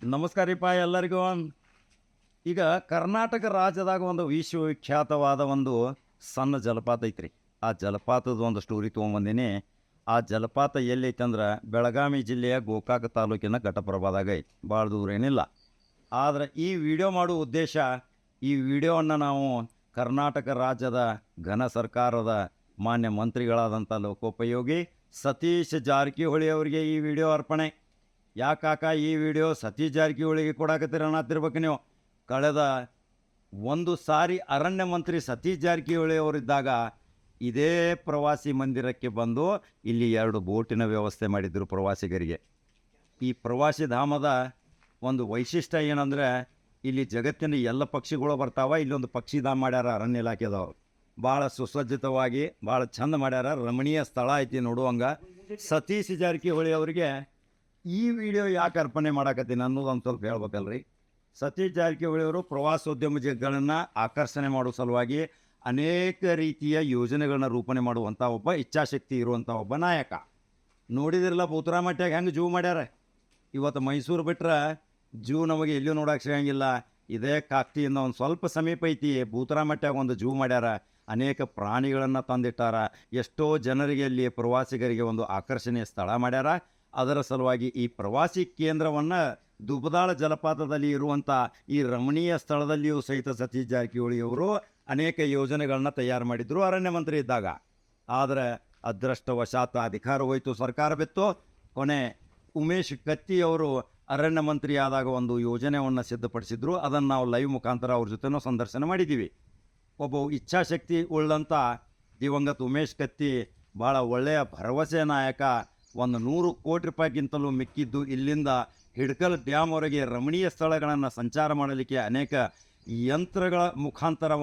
ನಮಸ್ಕಾರ ರೀಪ ಎಲ್ಲರಿಗೂ. ಈಗ ಕರ್ನಾಟಕ ರಾಜ್ಯದಾಗ ಒಂದು ವಿಶ್ವವಿಖ್ಯಾತವಾದ ಒಂದು ಸಣ್ಣ ಜಲಪಾತ ಐತ್ರಿ. ಆ ಜಲಪಾತದ ಒಂದು ಸ್ಟೋರಿ ತೊಗೊಂಬಂದಿನಿ. ಆ ಜಲಪಾತ ಎಲ್ಲೈತೆ ಅಂದ್ರೆ ಬೆಳಗಾವಿ ಜಿಲ್ಲೆಯ ಗೋಕಾಕ ತಾಲೂಕಿನ ಘಟಪ್ರಭಾದಾಗ ಐತಿ, ಭಾಳ ದೂರ ಏನಿಲ್ಲ. ಆದರೆ ಈ ವಿಡಿಯೋ ಮಾಡೋ ಉದ್ದೇಶ, ಈ ವಿಡಿಯೋವನ್ನು ನಾವು ಕರ್ನಾಟಕ ರಾಜ್ಯದ ಘನ ಸರ್ಕಾರದ ಮಾನ್ಯ ಮಂತ್ರಿಗಳಾದಂಥ ಲೋಕೋಪಯೋಗಿ ಸತೀಶ್ ಜಾರಕಿಹೊಳಿ ಅವರಿಗೆ ಈ ವಿಡಿಯೋ ಅರ್ಪಣೆ. ಯಾಕಾಕ ಈ ವಿಡಿಯೋ ಸತೀಶ್ ಜಾರಕಿಹೊಳಿಗೆ ಕೊಡಾಕತ್ತೀರ ಅನ್ನತ್ತಿರ್ಬೇಕು ನೀವು. ಕಳೆದ ಒಂದು ಸಾರಿ ಅರಣ್ಯ ಮಂತ್ರಿ ಸತೀಶ್ ಜಾರಕಿಹೊಳಿ ಅವರಿದ್ದಾಗ ಇದೇ ಪ್ರವಾಸಿ ಮಂದಿರಕ್ಕೆ ಬಂದು ಇಲ್ಲಿ 2 ಬೋಟಿನ ವ್ಯವಸ್ಥೆ ಮಾಡಿದ್ರು ಪ್ರವಾಸಿಗರಿಗೆ. ಈ ಪ್ರವಾಸಿ ಧಾಮದ ಒಂದು ವೈಶಿಷ್ಟ್ಯ ಏನಂದರೆ, ಇಲ್ಲಿ ಜಗತ್ತಿನ ಎಲ್ಲ ಪಕ್ಷಿಗಳು ಬರ್ತಾವ. ಇಲ್ಲೊಂದು ಪಕ್ಷಿಧಾಮ ಮಾಡ್ಯಾರ ಅರಣ್ಯ ಇಲಾಖೆದವರು. ಭಾಳ ಸುಸಜ್ಜಿತವಾಗಿ ಭಾಳ ಚಂದ ಮಾಡ್ಯಾರ. ರಮಣೀಯ ಸ್ಥಳ ಐತಿ ನೋಡುವಂಗೆ. ಸತೀಶ್ ಜಾರಕಿಹೊಳಿ ಅವರಿಗೆ ಈ ವಿಡಿಯೋ ಯಾಕೆ ಅರ್ಪಣೆ ಮಾಡಾಕತ್ತೀನಿ ಅನ್ನೋದು ಒಂದು ಸ್ವಲ್ಪ ಹೇಳ್ಬೇಕಲ್ರಿ. ಸತೀಶ್ ಜಾರಕಿಹೊಳಿ ಅವರು ಪ್ರವಾಸೋದ್ಯಮಗಳನ್ನು ಆಕರ್ಷಣೆ ಮಾಡೋ ಸಲುವಾಗಿ ಅನೇಕ ರೀತಿಯ ಯೋಜನೆಗಳನ್ನ ರೂಪಣೆ ಮಾಡುವಂಥ ಒಬ್ಬ ಇಚ್ಛಾಶಕ್ತಿ ಇರುವಂಥ ಒಬ್ಬ ನಾಯಕ. ನೋಡಿದಿರಲ್ಲ ಭೂತರಾಮಟ್ಯಾಗ ಹೆಂಗೆ ಜೂ ಮಾಡ್ಯಾರ. ಇವತ್ತು ಮೈಸೂರು ಬಿಟ್ರೆ ಜೂ ನಮಗೆ ಎಲ್ಲೂ ನೋಡೋಕೆ ಸಿಗಂಗಿಲ್ಲ. ಇದೇ ಕಾಕ್ತಿಯಿಂದ ಒಂದು ಸ್ವಲ್ಪ ಸಮೀಪ ಐತಿ. ಭೂತರಾಮಟ್ಯಾಗ ಒಂದು ಜೂ ಮಾಡ್ಯಾರ. ಅನೇಕ ಪ್ರಾಣಿಗಳನ್ನು ತಂದಿಟ್ಟಾರ. ಎಷ್ಟೋ ಜನರಿಗೆ ಅಲ್ಲಿ ಪ್ರವಾಸಿಗರಿಗೆ ಒಂದು ಆಕರ್ಷಣೀಯ ಸ್ಥಳ ಮಾಡ್ಯಾರ. ಅದರ ಸಲುವಾಗಿ ಈ ಪ್ರವಾಸಿ ಕೇಂದ್ರವನ್ನು ದುಬದಾಳ ಜಲಪಾತದಲ್ಲಿ ಇರುವಂಥ ಈ ರಮಣೀಯ ಸ್ಥಳದಲ್ಲಿಯೂ ಸಹಿತ ಸತೀಶ್ ಜಾರಕಿಹೊಳಿಯವರು ಅನೇಕ ಯೋಜನೆಗಳನ್ನ ತಯಾರು ಮಾಡಿದರು ಅರಣ್ಯ ಮಂತ್ರಿ ಇದ್ದಾಗ. ಆದರೆ ಅದೃಷ್ಟವಶಾತ್ ಅಧಿಕಾರ ಹೋಯಿತು, ಸರ್ಕಾರ ಬಿತ್ತು. ಕೊನೆ ಉಮೇಶ್ ಕತ್ತಿಯವರು ಅರಣ್ಯ ಮಂತ್ರಿ ಆದಾಗ ಒಂದು ಯೋಜನೆಯನ್ನು ಸಿದ್ಧಪಡಿಸಿದ್ರು. ಅದನ್ನು ನಾವು ಲೈವ್ ಮುಖಾಂತರ ಅವ್ರ ಜೊತೆನೂ ಸಂದರ್ಶನ ಮಾಡಿದ್ದೀವಿ. ಒಬ್ಬ ಇಚ್ಛಾಶಕ್ತಿ ಉಳ್ಳಂಥ ದಿವಂಗತ ಉಮೇಶ್ ಕತ್ತಿ ಭಾಳ ಒಳ್ಳೆಯ ಭರವಸೆ ನಾಯಕ. 100 ಕೋಟಿ ರೂಪಾಯಿಗಿಂತಲೂ ಮಿಕ್ಕಿದ್ದು ಇಲ್ಲಿಂದ ಹಿಡ್ಕಲ್ ಡ್ಯಾಮ್ವರೆಗೆ ರಮಣೀಯ ಸ್ಥಳಗಳನ್ನು ಸಂಚಾರ ಮಾಡಲಿಕ್ಕೆ ಅನೇಕ ಯಂತ್ರಗಳ ಮುಖಾಂತರ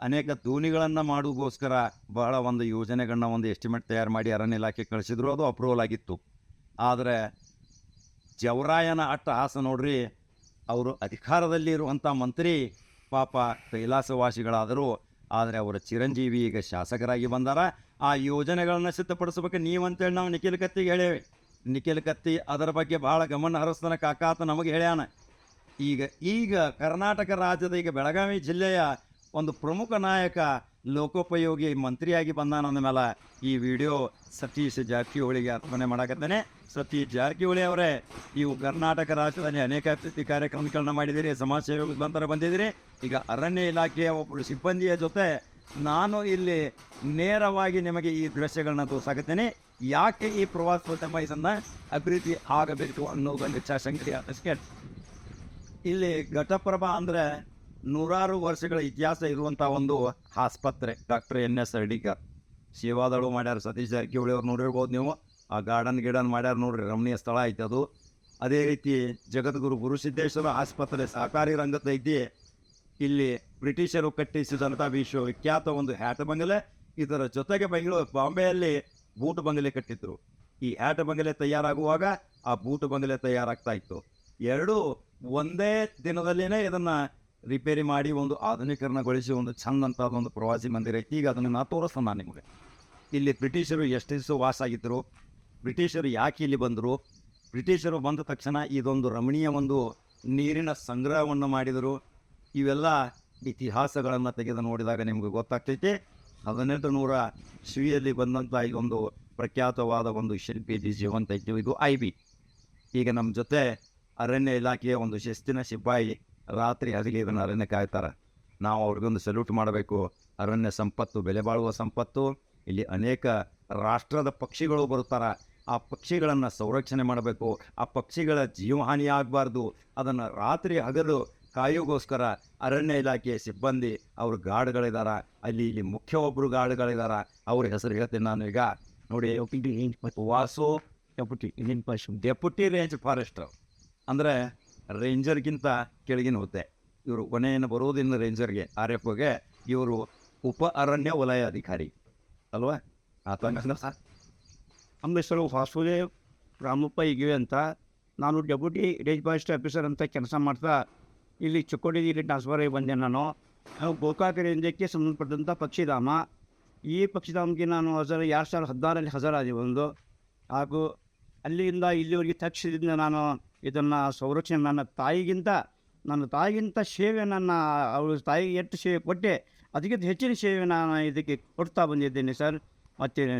ಅನೇಕ ದೋಣಿಗಳನ್ನು ಮಾಡೋಗೋಸ್ಕರ ಬಹಳ ಒಂದು ಯೋಜನೆಗಳನ್ನ ಒಂದು ಎಸ್ಟಿಮೇಟ್ ತಯಾರು ಮಾಡಿ ಅರಣ್ಯ ಇಲಾಖೆ ಕಳಿಸಿದ್ರು. ಅದು ಅಪ್ರೂವಲ್ ಆಗಿತ್ತು. ಆದರೆ ಜವರಾಯನ ಅಟ್ಟಹಾಸ ನೋಡ್ರಿ. ಅವರು ಅಧಿಕಾರದಲ್ಲಿ ಇರುವಂಥ ಮಂತ್ರಿ ಪಾಪ ಕೈಲಾಸವಾಸಿಗಳಾದರು. ಆದರೆ ಅವರ ಚಿರಂಜೀವಿ ಈಗ ಶಾಸಕರಾಗಿ ಬಂದಾರ. ಆ ಯೋಜನೆಗಳನ್ನು ಸಿದ್ಧಪಡಿಸ್ಬೇಕು ನೀವಂತೇಳಿ ನಾವು ನಿಖಿಲ್ ಕತ್ತಿಗೆ ಹೇಳೇವಿ. ನಿಖಿಲ್ ಕತ್ತಿ ಅದರ ಬಗ್ಗೆ ಭಾಳ ಗಮನ ಹರಿಸ್ತಾನೆ ಕಾಕಾತ ನಮಗೆ ಹೇಳ್ಯಾನ. ಈಗ ಕರ್ನಾಟಕ ರಾಜ್ಯದ ಈಗ ಬೆಳಗಾವಿ ಜಿಲ್ಲೆಯ ಒಂದು ಪ್ರಮುಖ ನಾಯಕ ಲೋಕೋಪಯೋಗಿ ಮಂತ್ರಿಯಾಗಿ ಬಂದಾನಂದ ಮೇಲೆ ಈ ವಿಡಿಯೋ ಸತೀಶ್ ಜಾರಕಿಹೊಳಿಗೆ ಅರ್ಪಣೆ ಮಾಡಾಕತ್ತೇನೆ. ಸತೀಶ್ ಜಾರಕಿಹೊಳಿ ಅವರೇ, ನೀವು ಕರ್ನಾಟಕ ರಾಜ್ಯದಲ್ಲಿ ಅನೇಕ ಅಭಿವೃದ್ಧಿ ಕಾರ್ಯಕ್ರಮಗಳನ್ನ ಮಾಡಿದ್ದೀರಿ, ಸಮಾಜ ಸೇವೆ ಮುಖಾಂತರ ಬಂದಿದ್ದೀರಿ. ಈಗ ಅರಣ್ಯ ಇಲಾಖೆಯ ಒಬ್ಬರು ಸಿಬ್ಬಂದಿಯ ಜೊತೆ ನಾನು ಇಲ್ಲಿ ನೇರವಾಗಿ ನಿಮಗೆ ಈ ದೃಶ್ಯಗಳನ್ನ ತೋರಿಸಾಕತ್ತೇನೆ. ಯಾಕೆ ಈ ಪ್ರವಾಸೋದ್ಯಮ ಅಭಿವೃದ್ಧಿ ಆಗಬೇಕು ಅನ್ನೋದೊಂದು ಇಚ್ಛಾಶಕ್ತಿ ಅದಕ್ಕೆ. ಇಲ್ಲಿ ಘಟಪ್ರಭಾ ಅಂದರೆ 100 ವರ್ಷಗಳ ಇತಿಹಾಸ ಇರುವಂಥ ಒಂದು ಆಸ್ಪತ್ರೆ. ಡಾಕ್ಟರ್ NS ಹರ್ಡಿಕರ್ ಸೇವಾದಳು ಮಾಡ್ಯಾರ. ಸತೀಶ್ ಜಾರಕಿಹೊಳಿ ಅವ್ರು ನೋಡಿರ್ಬೋದು ನೀವು. ಆ ಗಾರ್ಡನ್ ಮಾಡ್ಯಾರ ನೋಡ್ರಿ, ರಮಣೀಯ ಸ್ಥಳ ಐತೆ ಅದು. ಅದೇ ರೀತಿ ಜಗದ್ಗುರು ಗುರುಸಿದ್ದೇಶ್ವರ ಆಸ್ಪತ್ರೆ ಸಹಕಾರಿ ರಂಗದೈತಿ. ಇಲ್ಲಿ ಬ್ರಿಟಿಷರು ಕಟ್ಟಿಸಿದಂಥ ವಿಶ್ವವಿಖ್ಯಾತ ಒಂದು ಹ್ಯಾಟ್ ಬಂಗಲೆ. ಇದರ ಜೊತೆಗೆ ಬಾಂಬೆಯಲ್ಲಿ ಬೂಟ್ ಬಂಗಲೆ ಕಟ್ಟಿದ್ರು. ಈ ಹ್ಯಾಟ್ ಬಂಗಲೆ ತಯಾರಾಗುವಾಗ ಆ ಬೂಟ್ ಬಂಗಲೆ ತಯಾರಾಗ್ತಾ ಇತ್ತು. ಎರಡೂ ಒಂದೇ ದಿನದಲ್ಲಿನೇ ಇದನ್ನು ರಿಪೇರಿ ಮಾಡಿ ಒಂದು ಆಧುನೀಕರಣಗೊಳಿಸಿ ಒಂದು ಚಂದಂಥದ್ದು ಒಂದು ಪ್ರವಾಸಿ ಮಂದಿರ ಐತಿ. ಈಗ ಅದನ್ನು ನಾನು ತೋರಿಸ್ತಾನೆ ನಾನು ನಿಮಗೆ. ಇಲ್ಲಿ ಬ್ರಿಟಿಷರು ಎಷ್ಟು ದಿವಸ ವಾಸ ಆಗಿದ್ದರು, ಬ್ರಿಟಿಷರು ಯಾಕೆ ಇಲ್ಲಿ ಬಂದರು, ಬ್ರಿಟಿಷರು ಬಂದ ತಕ್ಷಣ ಇದೊಂದು ರಮಣೀಯ ಒಂದು ನೀರಿನ ಸಂಗ್ರಹವನ್ನು ಮಾಡಿದರು. ಇವೆಲ್ಲ ಇತಿಹಾಸಗಳನ್ನು ತೆಗೆದು ನೋಡಿದಾಗ ನಿಮಗೆ ಗೊತ್ತಾಗ್ತೈತಿ. 1800 ಇಸ್ವಿಯಲ್ಲಿ ಬಂದಂಥ ಇದೊಂದು ಪ್ರಖ್ಯಾತವಾದ ಒಂದು ಶಿಲ್ಪಿ ಜೀವಂತ ಐತಿ. ಇದು IB. ಈಗ ನಮ್ಮ ಜೊತೆ ಅರಣ್ಯ ಇಲಾಖೆಯ ಒಂದು ಶಿಸ್ತಿನ ಸಿಪಾಯಿ ರಾತ್ರಿ ಹಗಲಿ ಇದನ್ನು ಅರಣ್ಯ ಕಾಯ್ತಾರೆ. ನಾವು ಅವ್ರಿಗೊಂದು ಸಲ್ಯೂಟ್ ಮಾಡಬೇಕು. ಅರಣ್ಯ ಸಂಪತ್ತು ಬೆಲೆ ಬಾಳುವ ಸಂಪತ್ತು. ಇಲ್ಲಿ ಅನೇಕ ರಾಷ್ಟ್ರದ ಪಕ್ಷಿಗಳು ಬರುತ್ತಾರೆ. ಆ ಪಕ್ಷಿಗಳನ್ನು ಸಂರಕ್ಷಣೆ ಮಾಡಬೇಕು. ಆ ಪಕ್ಷಿಗಳ ಜೀವಹಾನಿ ಆಗಬಾರ್ದು. ಅದನ್ನು ರಾತ್ರಿ ಹಗಲು ಕಾಯೋಗೋಸ್ಕರ ಅರಣ್ಯ ಇಲಾಖೆಯ ಸಿಬ್ಬಂದಿ ಅವರು ಗಾರ್ಡ್ಗಳಿದ್ದಾರೆ. ಇಲ್ಲಿ ಮುಖ್ಯ ಒಬ್ಬರು ಗಾರ್ಡ್ಗಳಿದ್ದಾರೆ. ಅವ್ರ ಹೆಸರು ಹೇಳ್ತೀನಿ ನಾನು ಈಗ. ನೋಡಿ, ವಾಸು ಡೆಪ್ಯೂಟಿ ರೇಂಜ್ ಫಾರೆಸ್ಟರ್ ಅಂದರೆ ರೇಂಜರ್ಗಿಂತ ಕೆಳಗಿನ ಹುದ್ದೆ. ಇವರು ಕೊನೆಯನ್ನು ಬರೋದಿನ್ನು ರೇಂಜರ್ಗೆ, RFOಗೆ. ಇವರು ಉಪ ಅರಣ್ಯ ವಲಯ ಅಧಿಕಾರಿ ಅಲ್ವಾ? ಸರ್, ನಮ್ಮ ಹೆಸರು ವಾಸುದೇವ್ ರಾಮಪ್ಪ ಇಗಿವೆ ಅಂತ. ನಾನು ಡೆಪ್ಯೂಟಿ ರೇಂಜ್ ಫಾರೆಸ್ಟ್ ಆಫೀಸರ್ ಅಂತ ಕೆಲಸ ಮಾಡ್ತಾ ಇಲ್ಲಿ ಚಿಕ್ಕೋಡಿಯಲ್ಲಿ ಟ್ರಾನ್ಸ್ಫರ್ ಆಗಿ ಬಂದೆ. ನಾನು ಗೋಕಾಕ ರೇಂಜಕ್ಕೆ ಸಂಬಂಧಪಟ್ಟಂಥ ಪಕ್ಷಿಧಾಮ. ಈ ಪಕ್ಷಿಧಾಮಕ್ಕೆ ನಾನು 2016ರಲ್ಲಿ ಹಾಜರಾದೆ ಒಂದು. ಹಾಗೂ ಅಲ್ಲಿಂದ ಇಲ್ಲಿವರೆಗೆ ತಕ್ಷಣದಿಂದ ನಾನು ಇದನ್ನು ಸಂರಕ್ಷಣೆ ನನ್ನ ತಾಯಿಗಿಂತ ಸೇವೆ ಅವಳ ತಾಯಿಗೆ ಎಷ್ಟು ಸೇವೆ ಕೊಟ್ಟೆ ಅದಕ್ಕಿಂತ ಹೆಚ್ಚಿನ ಸೇವೆ ನಾನು ಇದಕ್ಕೆ ಕೊಡ್ತಾ ಬಂದಿದ್ದೇನೆ ಸರ್. ಮತ್ತೇನೇ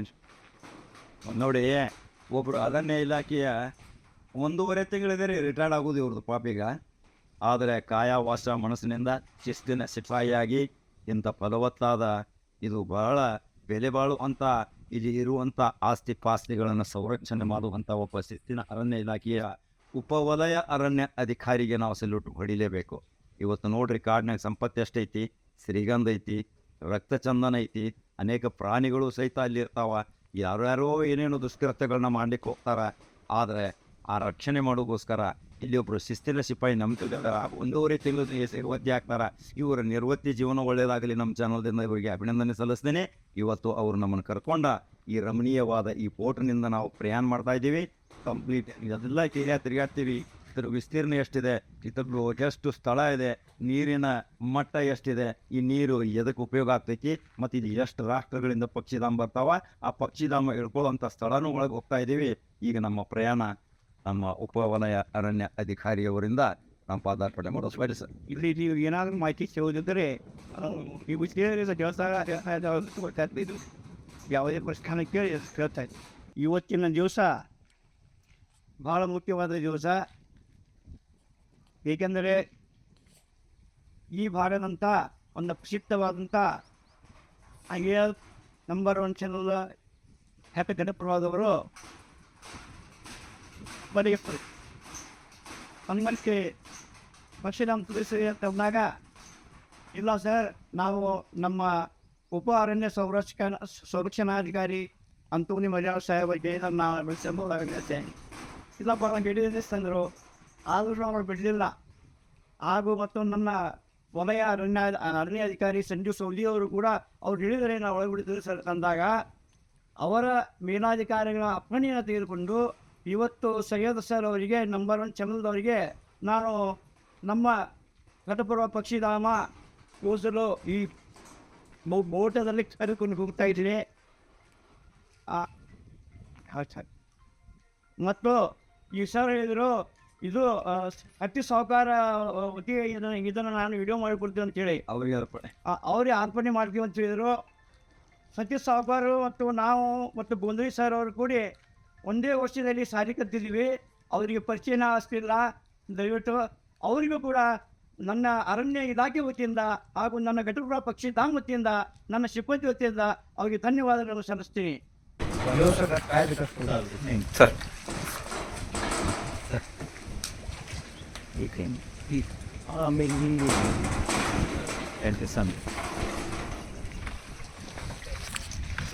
ನೋಡಿ, ಒಬ್ಬರು ಅರಣ್ಯ ಇಲಾಖೆಯ 1.5 ತಿಂಗಳಿದೆ ರಿಟೈರ್ಡ್ ಆಗೋದು ಇವ್ರದ್ದು ಪಾಪೀಗ. ಆದರೆ ಕಾಯ ವಾಸ ಮನಸ್ಸಿನಿಂದ ಶಿಸ್ತಿನ ಸಿಪಾಯಿಯಾಗಿ ಇಂಥ ಫಲವತ್ತಾದ ಇದು ಬಹಳ ಬೆಲೆ ಬಾಳುವಂಥ ಇಲ್ಲಿ ಇರುವಂಥ ಆಸ್ತಿ ಪಾಸ್ತಿಗಳನ್ನು ಸಂರಕ್ಷಣೆ ಮಾಡುವಂಥ ಒಬ್ಬ ಶಿಸ್ತಿನ ಅರಣ್ಯ ಇಲಾಖೆಯ ಉಪವಲಯ ಅರಣ್ಯ ಅಧಿಕಾರಿಗೆ ನಾವು ಸಲ್ಯೂಟ್ ಹೊಡಿಲೇಬೇಕು. ಇವತ್ತು ನೋಡ್ರಿ, ಕಾಡಿನಾಗ ಸಂಪತ್ತಿ ಎಷ್ಟೈತಿ, ಶ್ರೀಗಂಧ ಐತಿ, ರಕ್ತಚಂದನ ಐತಿ, ಅನೇಕ ಪ್ರಾಣಿಗಳು ಸಹಿತ ಅಲ್ಲಿ ಇರ್ತಾವ. ಯಾರ್ಯಾರೋ ಏನೇನೋ ದುಷ್ಕೃತ್ಯಗಳನ್ನ ಮಾಡ್ಲಿಕ್ಕೆ ಹೋಗ್ತಾರೆ. ಆದರೆ ಆ ರಕ್ಷಣೆ ಮಾಡೋಕ್ಕೋಸ್ಕರ ಇಲ್ಲಿ ಒಬ್ಬರು ಶಿಸ್ತಿನ ಸಿಪಾಯಿ ನಂಬ್ತಿದ್ದಾರೆ. 1.5 ತಿಂಗಳು ನಿರ್ವತ್ತಿ ಆಗ್ತಾರೆ. ಇವರ ನಿರ್ವತ್ತಿ ಜೀವನ ಒಳ್ಳೆಯದಾಗಲಿ. ನಮ್ಮ ಚಾನಲ್ದಿಂದ ಇವರಿಗೆ ಅಭಿನಂದನೆ ಸಲ್ಲಿಸ್ತೇನೆ. ಇವತ್ತು ಅವರು ನಮ್ಮನ್ನು ಕರ್ಕೊಂಡ ಈ ರಮಣೀಯವಾದ ಈ ಬೋಟ್ನಿಂದ ನಾವು ಪ್ರಯಾಣ ಮಾಡ್ತಾ ಇದ್ದೀವಿ. ಕಂಪ್ಲೀಟ್ ಇದೆಲ್ಲ ತಿರುಗಾಡ್ತೀವಿ. ಇದರ ವಿಸ್ತೀರ್ಣ ಎಷ್ಟಿದೆ, ಇದ್ರದ್ದು ಎಷ್ಟು ಸ್ಥಳ ಇದೆ, ನೀರಿನ ಮಟ್ಟ ಎಷ್ಟಿದೆ, ಈ ನೀರು ಎದಕ್ಕೆ ಉಪಯೋಗ ಆಗ್ತೈತಿ, ಮತ್ತು ಇದು ಎಷ್ಟು ರಾಷ್ಟ್ರಗಳಿಂದ ಪಕ್ಷಿಧಾಮ ಬರ್ತಾವ, ಆ ಪಕ್ಷಿಧಾಮ ಇಳ್ಕೊಳ್ಳೋಂಥ ಸ್ಥಳನೂ ಒಳಗೆ ಹೋಗ್ತಾ ಇದ್ದೀವಿ. ಈಗ ನಮ್ಮ ಪ್ರಯಾಣ ನಮ್ಮ ಉಪವಲಯ ಅರಣ್ಯ ಅಧಿಕಾರಿಯವರಿಂದ ನಮ್ಮ ಪಾದಾರ್ಪಣೆ ಮಾಡೋದು ಬಯಲು ಸರ್. ಇಲ್ಲಿ ನೀವು ಏನಾದರೂ ಮಾಹಿತಿ ಸಿಗೋದಿದ್ದರೆ ನೀವು ಯಾವುದೇ ಪ್ರಶ್ನೆ ಕೇಳಿ ಕೇಳ್ತಾ ಇದ್ದೀವಿ. ಇವತ್ತಿನ ದಿವಸ ಭಾಳ ಮುಖ್ಯವಾದ ದಿವಸ. ಏಕೆಂದರೆ ಈ ಭಾಗದಂಥ ಒಂದು ಪ್ರಸಿದ್ಧವಾದಂಥ IAS ನಂಬರ್ 1 ಚಾನಲ್ ಹ್ಯಾಪಿ ಗಣಪರವಾದವರು ಬರೆಯುತ್ತಾರೆ. ನಮ್ಮಲ್ಲಿ ಪಕ್ಷಿಧಾಮ ತಿಳಿಸಿ ಅಂತ ಅಂದಾಗ, ಇಲ್ಲ ಸರ್, ನಾವು ನಮ್ಮ ಉಪ ಅರಣ್ಯ ಸಂರಕ್ಷಣಾಧಿಕಾರಿ ಅಂತೋನಿ ಮಜಾವ್ ಸಾಹೇಬರಿಗೆ ನಾವು ಬೆಳೆಸಬಹುದಾಗುತ್ತೆ. ಇಲ್ಲಪ್ಪ ನಾವು ಹಿಡಿದಿದೆ ತಂದರು, ಆದರೂ ಅವರು ಬಿಡಲಿಲ್ಲ. ಹಾಗೂ ಮತ್ತು ನನ್ನ ವಲಯ ಅರಣ್ಯಾಧಿಕಾರಿ ಸಂಜೀವ್ ಸೌದಿ ಅವರು ಕೂಡ ಅವ್ರು ಹಿಡಿದರೆ ನಾವು ಒಳಗಿಡಿದ್ರು ಸರ್ ಅಂದಾಗ, ಅವರ ಮೇಲಾಧಿಕಾರಿಗಳ ಅಪ್ಪಣೆಯನ್ನು ತೆಗೆದುಕೊಂಡು ಇವತ್ತು ಸೈಯದ್ ಸರ್ ಅವರಿಗೆ ನಂಬರ್ 1 ಚಾನಲ್ದವರಿಗೆ ನಾನು ನಮ್ಮ ಘಟಪರ್ವ ಪಕ್ಷಿಧಾಮ ಕೂಸಲು ಈ ಬೋಟದಲ್ಲಿ ಕರೆದುಕೊಂಡು ಹೋಗ್ತಾ ಇದ್ದೀನಿ. ಮತ್ತು ಈ ಸರ್ ಹೇಳಿದರು, ಇದು ಅತಿ ಸಾಹುಕಾರ ವತಿ ಇದನ್ನು ನಾನು ವಿಡಿಯೋ ಮಾಡಿಕೊಡ್ತೀನಿ ಅಂತೇಳಿ ಅವ್ರಿಗೆ ಅರ್ಪಣೆ ಮಾಡ್ತೀವಿ ಅಂತ ಹೇಳಿದರು. ಸತೀಶ್ ಸಾಹುಕಾರರು ಮತ್ತು ನಾವು ಮತ್ತು ಗೋಂದ್ರಿ ಸರ್ ಅವರು ಕೂಡಿ ಒಂದೇ ವರ್ಷದಲ್ಲಿ ಸಾರಿ ಕತ್ತಿದ್ದೀವಿ. ಅವರಿಗೆ ಪರಿಚಯನ ಅಷ್ಟಿಲ್ಲ. ದಯವಿಟ್ಟು ಅವರಿಗೂ ಕೂಡ ನನ್ನ ಅರಣ್ಯ ಇಲಾಖೆ ವತಿಯಿಂದ ಹಾಗೂ ನನ್ನ ಘಟಪುರ ಪಕ್ಷಿಧಾಮ ವತಿಯಿಂದ ನನ್ನ ಸಿಬ್ಬಂದಿ ವತಿಯಿಂದ ಅವರಿಗೆ ಧನ್ಯವಾದಗಳನ್ನು ಸಲ್ಲಿಸ್ತೀನಿ. ಸರ್,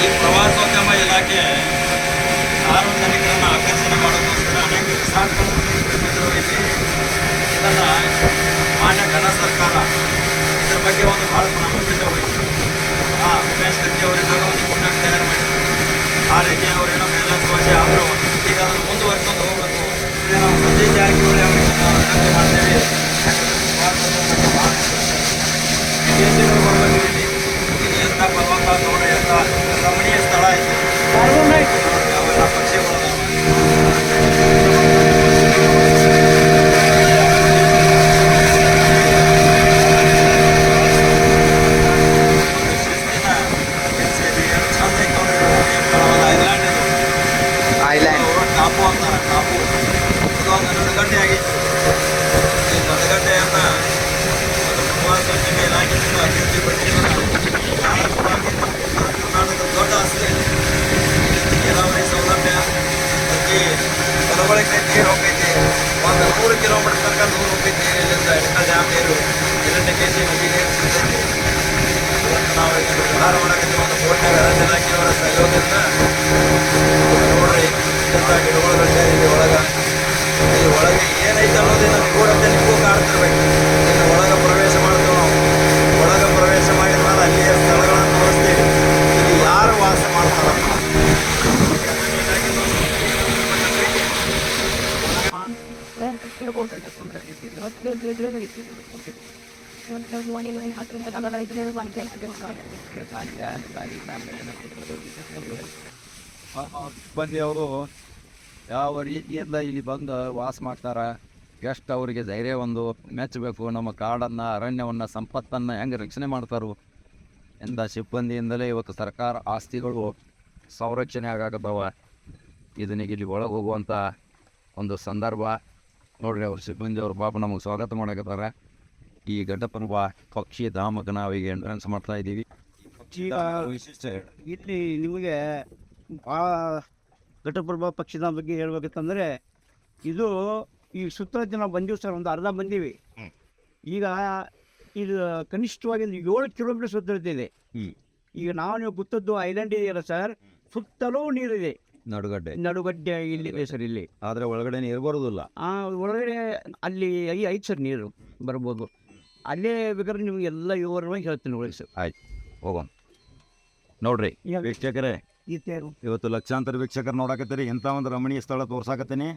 ಈ ಪ್ರವಾಸೋದ್ಯಮ ಇಲಾಖೆ ಸಾರ್ವಜನಿಕರನ್ನು ಆಕರ್ಷಣೆ ಮಾಡೋದಕ್ಕೋಸ್ಕರ ಅನೇಕ ರಿಸಾರ್ಟ್ಗಳನ್ನು ಇದನ್ನು ಮಾನ್ಯ ಘನ ಸರ್ಕಾರ ಇದರ ಬಗ್ಗೆ ಒಂದು ಭಾಳ ಪ್ರಾಮುಖ್ಯತೆ ವಹಿಸಿ ಉಮೇಶ್ ಕತ್ತಿ ಅವರಿಂದ ಒಂದು ಪುಣ್ಯ ತಯಾರು ಮಾಡಿದ್ರು. ಆ ರೀತಿ ಅವರೇನೋ ಮೇಲುವರ್ಜೆ ಆದರೂ ಈಗ ಅದನ್ನು ಮುಂದುವರಿಕೊಂಡು ಹೋಗಬೇಕು. ಈಗ ನಾವು ಸತೀಶ್ ಜಾರಕಿಹೊಳಿ ಅವರಿಗೆ ವಿನಂತಿ ಮಾಡ್ತೇವೆ. ವಿದೇಶಿಗಳು ಬರ್ಬೇಕು, ಎಂಥ ಫಲವತ್ತಾದ ನೋಡ್ರಿ ಅವೆಲ್ಲ ಪಕ್ಷಿಗಳು ಐಲ್ಯಾಂಡ್ ಟಾಪು ಅಂತಾರೆ ಟಾಪು ಇದೊಂದು ನಡುಗಡ್ಡೆ ಆಗಿತ್ತು ಈ ನಡುಗಡ್ಡೆಯನ್ನ ಒಂದು ಪ್ರವಾಸೋದ್ಯಮ ಇಲಾಖೆಯಿಂದ ಅಭಿವೃದ್ಧಿ ಪಡಿಸಿದ ಕರ್ನಾಟಕದ ದೊಡ್ಡ ಆಸ್ತಿ ನೀರಾವರಿ ಸೌಲಭ್ಯ ಈ ಹೊಲಗಳಿಗೆ ನೀರು ಹೋಗೈತಿ ಒಂದು 100 ಕಿಲೋಮೀಟರ್ ತನಕ ನೀರು ಹೋಗೈತಿ ಇಲ್ಲಿಂದ ಎಣ್ಣ ಡ್ಯಾಮ್ ನೀರು 2 ಕೆಜಿ ನದಿ ನೀರು ಸಿಗ್ತೈತಿ ಇವತ್ತು ನಾವು ಇಲ್ಲಿ ವ್ಯವಹಾರ ಮಾಡಕ್ಕೆ ಒಂದು ಬೋಟ್ನಾಗ ರಚನೆ ಹಾಕಿರೋರ ಸಹಯೋಗದಿಂದ ನೋಡ್ರಿ ಇಂಥ ಗಿಡಗಳು ಇಲ್ಲಿ ಒಳಗೆ ಏನೈತೆ ಅನ್ನೋದೇ ನಮಗೆ ಕೂಡ ನಿಮಗೂ ಕಾಣ್ತಿರ್ಬೇಕು ಇನ್ನು ಒಳಗೆ ಪ್ರವೇಶ ಮಾಡ್ತೀವಿ ನಾವು ಒಳಗೆ ಪ್ರವೇಶ ಮಾಡಿದ ಮೇಲೆ ಅಲ್ಲಿಯ ಸ್ಥಳಗಳನ್ನು ತೋರಿಸ್ತೀವಿ ಇಲ್ಲಿ ಯಾರು ವಾಸ ಮಾಡ್ತಾರಪ್ಪ ಸಿಬ್ಬಂದಿಯವರು ಯಾವ ರೀತಿಯಿಂದ ಇಲ್ಲಿ ಬಂದು ವಾಸ ಮಾಡ್ತಾರೆ ಎಷ್ಟು ಅವರಿಗೆ ಧೈರ್ಯ ಒಂದು ಮೆಚ್ಚಬೇಕು. ನಮ್ಮ ಕಾಡನ್ನು ಅರಣ್ಯವನ್ನು ಸಂಪತ್ತನ್ನು ಹೆಂಗೆ ರಕ್ಷಣೆ ಮಾಡ್ತಾರೋ ಎಂಥ ಸಿಬ್ಬಂದಿಯಿಂದಲೇ ಇವತ್ತು ಸರ್ಕಾರ ಆಸ್ತಿಗಳು ಸಂರಕ್ಷಣೆ ಆಗಾಕತ್ತವ. ಇದನ್ನಿಗೆ ಇಲ್ಲಿ ಒಳಗೆ ಹೋಗುವಂಥ ಒಂದು ಸಂದರ್ಭ ನೋಡ್ರಿ. ಅವ್ರ ಸಿಬ್ಬಂದಿಯವರು ಪಾಪ ನಮಗೆ ಸ್ವಾಗತ ಮಾಡಕತ್ತಾರೆ. ಈ ಘಟಪ್ರಭ ಪಕ್ಷಿ ಧಾಮಕ್ಕೆ ನಾವೀಗ ಎಂಟ್ರೆನ್ಸ್ ಮಾಡ್ತಾ ಇದ್ದೀವಿ. ಈಗ ಇಲ್ಲಿ ನಿಮಗೆ ಭಾಳ ಘಟಪ್ರಭಾ ಪಕ್ಷಿದ ಬಗ್ಗೆ ಹೇಳ್ಬೇಕಂತಂದರೆ ಇದು ಈ ಸುತ್ತಳತೆ ನಾವು ಬಂದೀವಿ ಸರ್, ಒಂದು ಅರ್ಧ ಬಂದೀವಿ. ಈಗ ಇದು ಕನಿಷ್ಠವಾಗಿ 7 ಕಿಲೋಮೀಟರ್ ಸುತ್ತಳತೆ ಇದೆ. ಈಗ ನೀವು ಗೊತ್ತದ್ದು ಐಲ್ಯಾಂಡ್ ಇದೆಯಲ್ಲ ಸರ್, ಸುತ್ತಲೂ ನೀರಿದೆ. ನಡುಗಡ್ಡೆ ಇಲ್ಲಿದೆ ಸರ್ ಇಲ್ಲಿ. ಆದರೆ ಒಳಗಡೆ ನೀರು ಬರೋದಿಲ್ಲ. ಒಳಗಡೆ ಅಲ್ಲಿ ಐದು ಸರ್ ನೀರು ಬರ್ಬೋದು. ಅಲ್ಲೇ ಬೇಕಾದ್ರೆ ನಿಮ್ಗೆ ಎಲ್ಲ ವಿವರವಾಗಿ ಹೇಳ್ತೀನಿ ನೋಡಿ ಸರ್. ಆಯ್ತು, ಹೋಗೋಣ. ನೋಡ್ರಿ ವೀಕ್ಷಕರೇ, ಈ ತೇರು ಇವತ್ತು ಲಕ್ಷಾಂತರ ವೀಕ್ಷಕರು ನೋಡಕತ್ತೀರಿ. ಇಂಥ ಒಂದು ರಮಣೀಯ ಸ್ಥಳ ತೋರ್ಸಾಕತ್ತೀನಿ.